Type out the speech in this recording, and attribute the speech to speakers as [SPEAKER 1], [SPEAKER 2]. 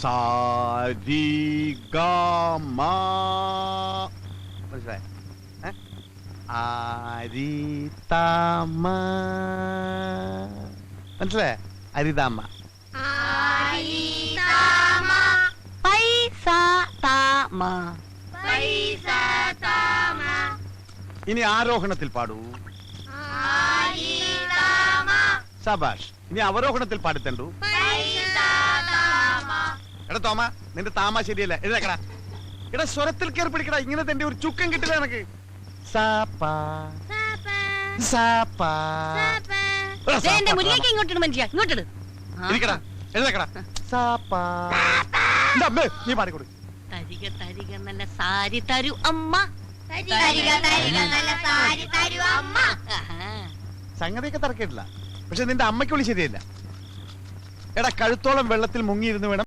[SPEAKER 1] സാരിഗമ മനസ്സിലായ അരിതാമ മനസ്സിലായ അരിതാമ ഇനി ആരോഹണത്തിൽ പാടൂ സബാഷ് ഇനി അവരോഹണത്തിൽ പാടിത്തണ്ടു എടാ തോമ നിന്റെ താമ ശരിയല്ല എഴുതക്കടാ എടാ സ്വരത്തിൽ കയറി പിടിക്കടാ ഇങ്ങനെ തന്നെ ഒരു ചുക്കം കിട്ടില്ല എനക്ക് നീ പാടിക്കൊടു
[SPEAKER 2] തരിക തരിക നല്ല സാരി തരൂ അമ്മ
[SPEAKER 1] സംഗതിയൊക്കെ തറക്കിട്ടില്ല പക്ഷെ നിന്റെ അമ്മയ്ക്കുള്ളി ശരിയല്ല എടാ കഴുത്തോളം വെള്ളത്തിൽ മുങ്ങിയിരുന്നു വേണം